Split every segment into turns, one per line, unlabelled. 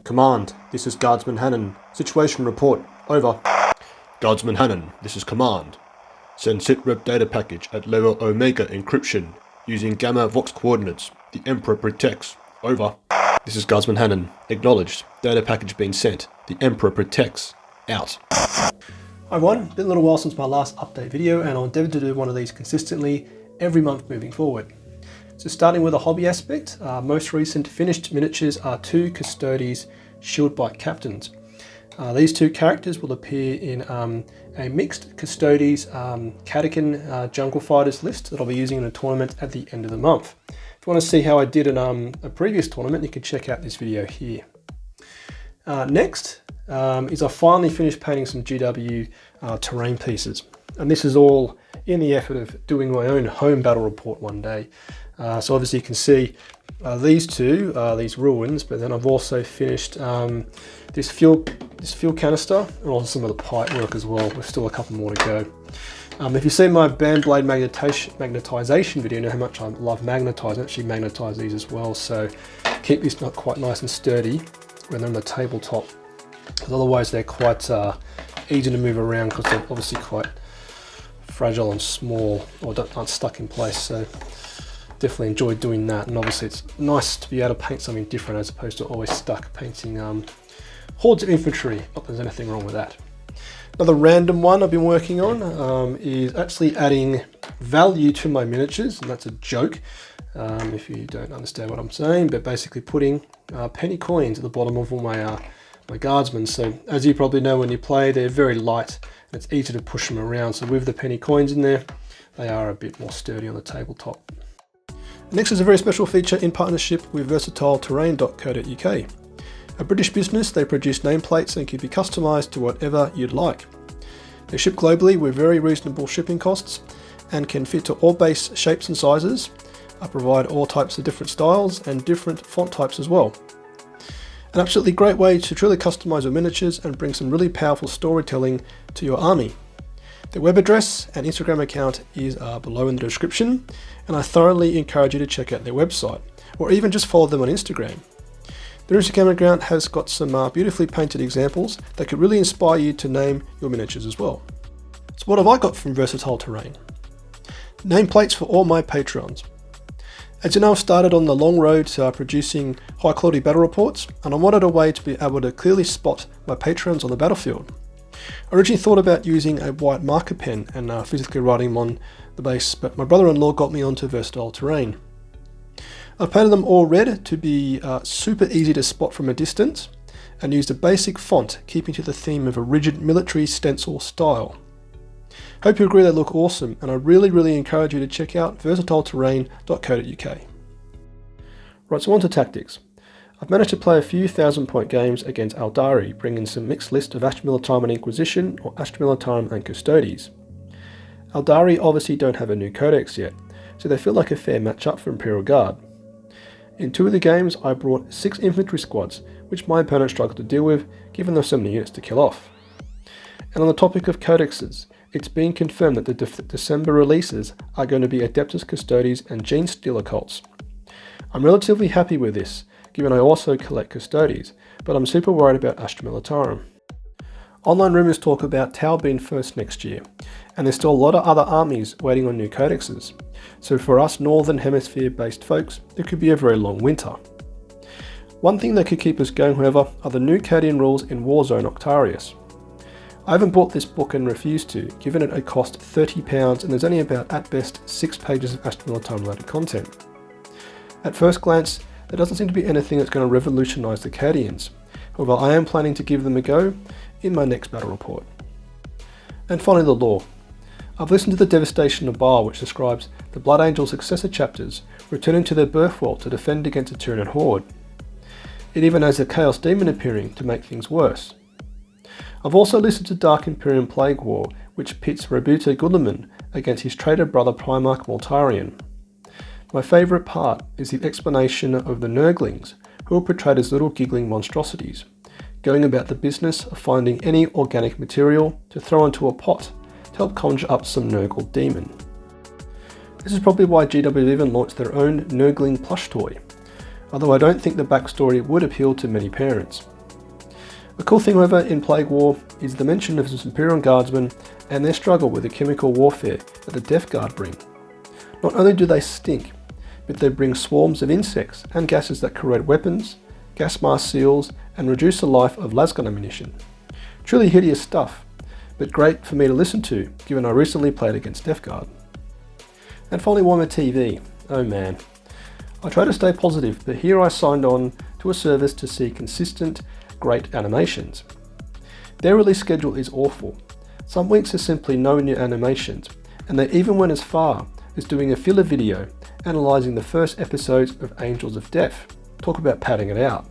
Command, this is Guardsman Hannon. Situation report, over. Guardsman Hannon, this is Command. Send sitrep data package at level Omega encryption using Gamma Vox coordinates. The Emperor protects, over. This is Guardsman Hannon. Acknowledged. Data package being sent. The Emperor protects, out.
Hi everyone, been a little while since my last update video and I'll endeavour to do one of these consistently every month moving forward. So starting with a hobby aspect, most recent finished miniatures are two Custodes Shieldbite Captains. These two characters will appear in a mixed Custodes Catechin Jungle Fighters list that I'll be using in a tournament at the end of the month. If you want to see how I did in a previous tournament, you can check out this video here. Next is I finally finished painting some GW terrain pieces, and this is all in the effort of doing my own home battle report one day. So obviously you can see these two, these ruins, but then I've also finished this fuel canister and also some of the pipe work as well. There's still a couple more to go. If you see my band blade magnetization video, you know how much I love magnetizing. I actually magnetize these as well, so keep these quite nice and sturdy when they're on the tabletop, because otherwise they're quite easy to move around because they're obviously quite fragile and small, or aren't stuck in place. So definitely enjoy doing that, and obviously it's nice to be able to paint something different as opposed to always stuck painting hordes of infantry. Not that there's anything wrong with that. Another random one I've been working on is actually adding value to my miniatures, and that's a joke if you don't understand what I'm saying, but basically putting penny coins at the bottom of all my guardsmen. So as you probably know, when you play, they're very light and it's easy to push them around. So with the penny coins in there, they are a bit more sturdy on the tabletop. Next is a very special feature in partnership with versatileterrain.co.uk. A British business, they produce nameplates and can be customised to whatever you'd like. They ship globally with very reasonable shipping costs and can fit to all base shapes and sizes. I provide all types of different styles and different font types as well. An absolutely great way to truly customise your miniatures and bring some really powerful storytelling to your army. Their web address and Instagram account is below in the description, and I thoroughly encourage you to check out their website, or even just follow them on Instagram. Their Instagram account has got some beautifully painted examples that could really inspire you to name your miniatures as well. So what have I got from Versatile Terrain? Nameplates for all my Patreons. As you know, I've started on the long road to producing high quality battle reports, and I wanted a way to be able to clearly spot my Patrons on the battlefield. I originally thought about using a white marker pen and physically writing them on the base, but my brother-in-law got me onto Versatile Terrain. I've painted them all red to be super easy to spot from a distance, and used a basic font keeping to the theme of a rigid military stencil style. Hope you agree they look awesome, and I really encourage you to check out versatileterrain.co.uk. Right, so on to tactics. I've managed to play a few 1,000-point games against Aldari, bringing some mixed list of Astra Militarum and Inquisition, or Astra Militarum and Custodes. Aldari obviously don't have a new codex yet, so they feel like a fair match-up for Imperial Guard. In two of the games I brought 6 infantry squads, which my opponent struggled to deal with, given there were so many units to kill off. And on the topic of codexes, it's been confirmed that the December releases are going to be Adeptus Custodes and Gene Stealer cults. I'm relatively happy with this, given I also collect Custodes, but I'm super worried about Astra Militarum. Online rumours talk about Tau being first next year, and there's still a lot of other armies waiting on new codexes, so for us Northern Hemisphere based folks, it could be a very long winter. One thing that could keep us going, however, are the new Cadian rules in Warzone Octarius. I haven't bought this book and refused to, given it cost £30 and there's only about, at best, 6 pages of Astra Militarum related content. At first glance, there doesn't seem to be anything that's going to revolutionise the Cadians. However, I am planning to give them a go in my next battle report. And finally, the lore. I've listened to the Devastation of Baal, which describes the Blood Angel successor chapters returning to their birth world to defend against a Tyranid horde. It even has a Chaos Demon appearing to make things worse. I've also listened to Dark Imperium Plague War, which pits Robuto Guilliman against his traitor brother Primarch Mortarion. My favourite part is the explanation of the Nurglings, who are portrayed as little giggling monstrosities, going about the business of finding any organic material to throw into a pot to help conjure up some Nurgle demon. This is probably why GW even launched their own Nurgling plush toy, although I don't think the backstory would appeal to many parents. The cool thing, however, in Plague War is the mention of some Imperial Guardsmen and their struggle with the chemical warfare that the Death Guard bring. Not only do they stink, but they bring swarms of insects and gases that corrode weapons, gas mask seals, and reduce the life of lasgun ammunition. Truly hideous stuff, but great for me to listen to, given I recently played against Death Guard. And finally, WarhammerTV. Oh man. I try to stay positive, but here I signed on to a service to see consistent, great animations. Their release schedule is awful. Some weeks are simply no new animations, and they even went as far as doing a filler video analysing the first episodes of Angels of Death. Talk about padding it out.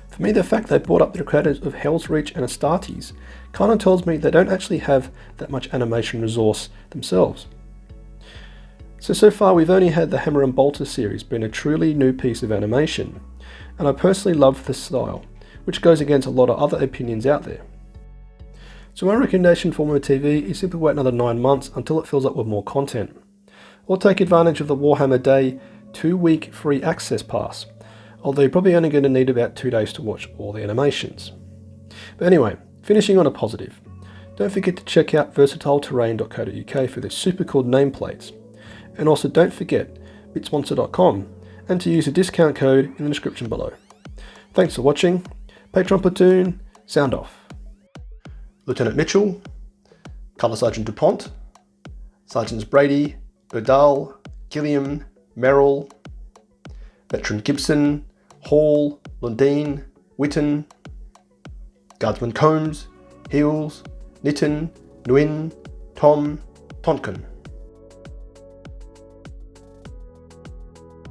For me, the fact they brought up the creators of Hell's Reach and Astartes kind of tells me they don't actually have that much animation resource themselves. So far we've only had the Hammer and Bolter series being a truly new piece of animation, and I personally love the style, which goes against a lot of other opinions out there. So my recommendation for WarhammerTV is simply wait another 9 months until it fills up with more content, or take advantage of the Warhammer Day 2-week free access pass, although you're probably only going to need about 2 days to watch all the animations. But anyway, finishing on a positive, don't forget to check out versatileterrain.co.uk for their super cool nameplates, and also don't forget bitsponsor.com and to use the discount code in the description below. Thanks for watching. Patron Platoon, sound off. Lieutenant Mitchell, Colour Sergeant DuPont, Sergeants Brady, Berdal, Gilliam, Merrill, Veteran Gibson, Hall, Lundeen, Witten, Guardsman Combs, Heels, Nitton, Nguyen, Tom, Tonkin.